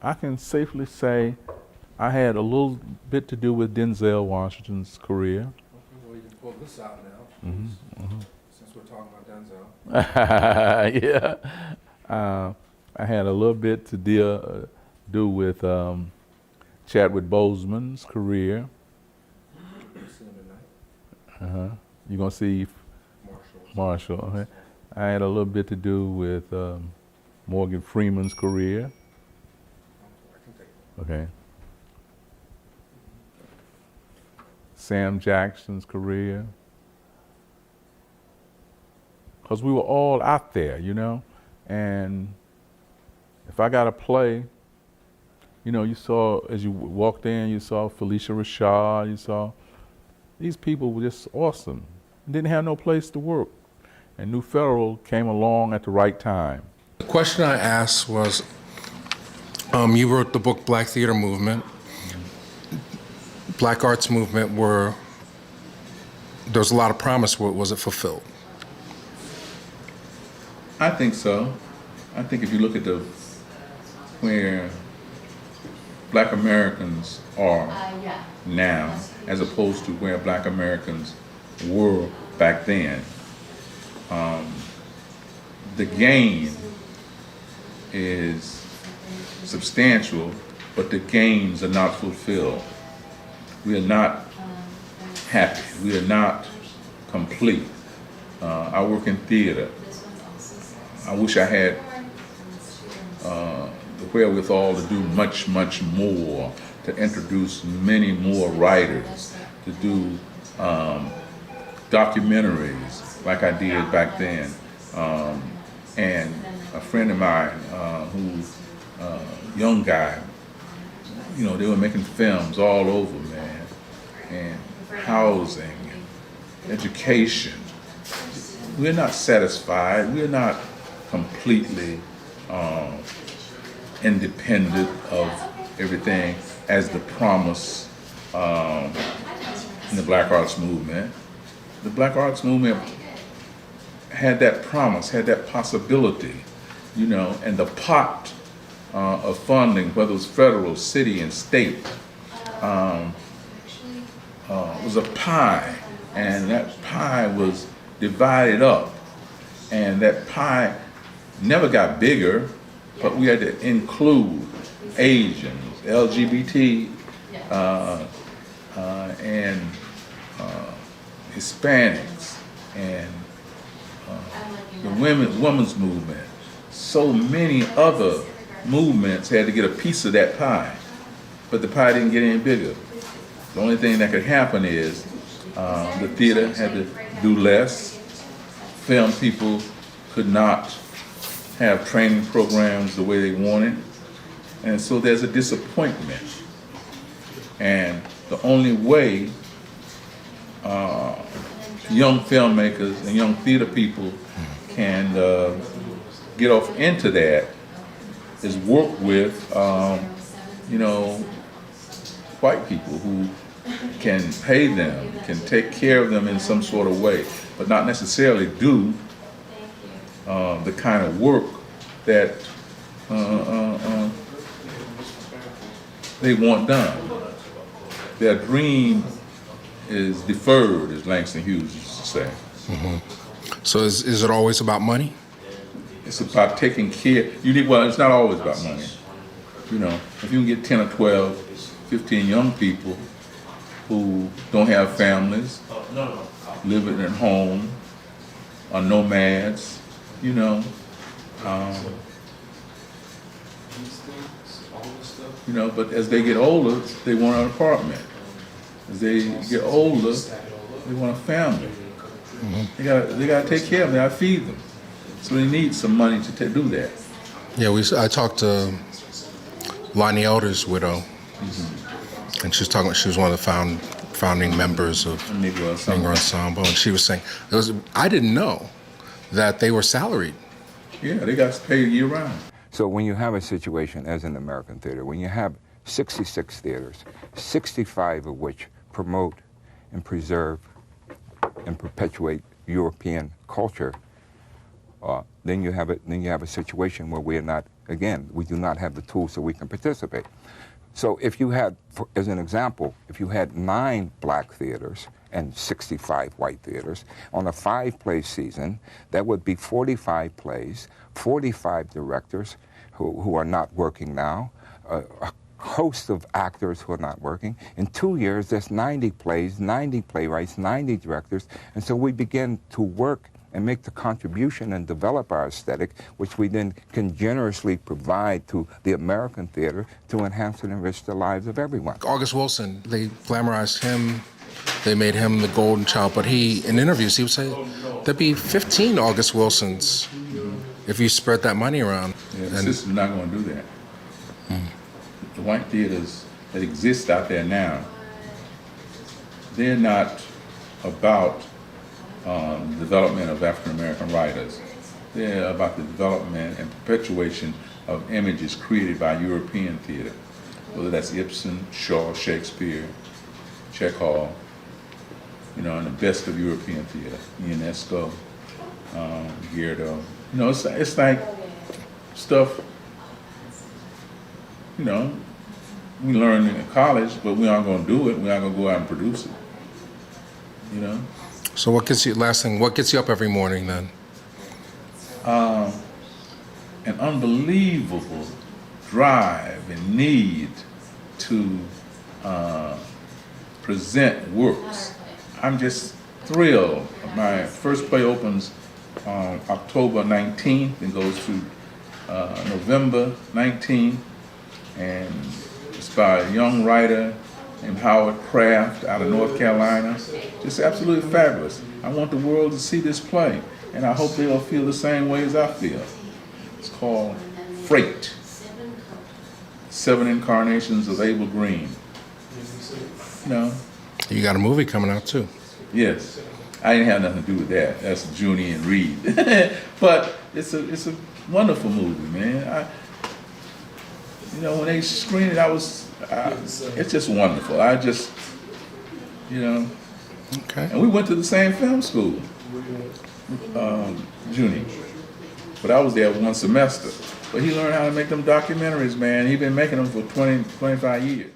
I can safely say I had a little bit to do with Denzel Washington's career. Well, you can pull this out now, since we're talking about Denzel. Yeah. I had a little bit to do with Chadwick Boseman's career. See him tonight. You're going to see Marshall. Okay. I had a little bit to do with Morgan Freeman's career. I can take it. Okay. Sam Jackson's career. Because we were all out there, you know? And if I got to play, you know, you saw, as you walked in, you saw Felicia Rashad, you saw, these people were just awesome. Didn't have no place to work. And New Federal came along at the right time. The question I asked was, you wrote the book Black Theater Movement. Black Arts Movement there was a lot of promise. Was it fulfilled? I think so. I think if you look at where Black Americans are now, as opposed to where Black Americans were back then, the gain is substantial, but the gains are not fulfilled. We are not happy. We are not complete. I work in theater. I wish I had the wherewithal to do much, much more, to introduce many more writers, to do documentaries like I did back then. And a friend of mine who's a young guy, you know, they were making films all over, man, and housing, education. We're not satisfied. We're not completely independent of everything as the promise in the Black Arts Movement. The Black Arts Movement had that promise, had that possibility, you know, and the pot of funding, whether it was federal, city, and state, was a pie, and that pie was divided up, and that pie never got bigger, but we had to include Asians, LGBT, and Hispanics, and the women's movement. So many other movements had to get a piece of that pie, but the pie didn't get any bigger. The only thing that could happen is the theater had to do less. Film people could not have training programs the way they wanted. And so there's a disappointment. And the only way young filmmakers and young theater people can get off into that is work with, you know, white people who can pay them, can take care of them in some sort of way, but not necessarily do the kind of work that they want done. Their dream is deferred, as Langston Hughes used to say. So is it always about money? It's about taking care. Well, it's not always about money. You know, if you can get 10 or 12, 15 young people who don't have families, living at home, are nomads, you know, but as they get older, they want an apartment. As they get older, they want a family. They gotta take care of them. They gotta feed them. So they need some money to do that. Yeah, I talked to Lonnie Elder's widow, and she was one of the founding members of Negro Ensemble, and she was saying, I didn't know that they were salaried. Yeah, they got paid year round. So when you have a situation as in American theater, when you have 66 theaters, 65 of which promote and preserve and perpetuate European culture, then you have a situation where we are not again, we do not have the tools so we can participate. So if you had, as an example, if you had 9 black theaters and 65 white theaters on a 5-play season, that would be 45 plays, 45 directors who are not working now, a host of actors who are not working. In 2 years, there's 90 plays, 90 playwrights, 90 directors, and so we begin to work and make the contribution and develop our aesthetic, which we then can generously provide to the American theater to enhance and enrich the lives of everyone. August Wilson, they glamorized him, they made him the golden child, but he, in interviews, he would say, there'd be 15 August Wilsons if you spread that money around. Yeah, the system's not going to do that. The white theaters that exist out there now, they're not about development of African American writers. They're about the development and perpetuation of images created by European theater, whether that's Ibsen, Shaw, Shakespeare, Chekhov, you know, and the best of European theater, Ionesco, Gierdo. You know, it's like stuff, you know, we learn in college, but we aren't going to do it. We aren't going to go out and produce it, you know. So what gets you, last thing, what gets you up every morning then? An unbelievable drive and need to present works. I'm just thrilled. My first play opens on October 19th and goes through November 19th, and it's by a young writer named Howard Kraft out of North Carolina. Just absolutely fabulous. I want the world to see this play, and I hope they'll feel the same way as I feel. It's called Freight, 7 Incarnations of Abel Green. You know? You got a movie coming out too. Yes. I didn't have nothing to do with that. That's Junie and Reed. But it's a wonderful movie, man. You know, when they screened it, it's just wonderful. I just, you know. Okay. And we went to the same film school, Junie. But I was there 1 semester. But he learned how to make them documentaries, man. He's been making them for 20, 25 years.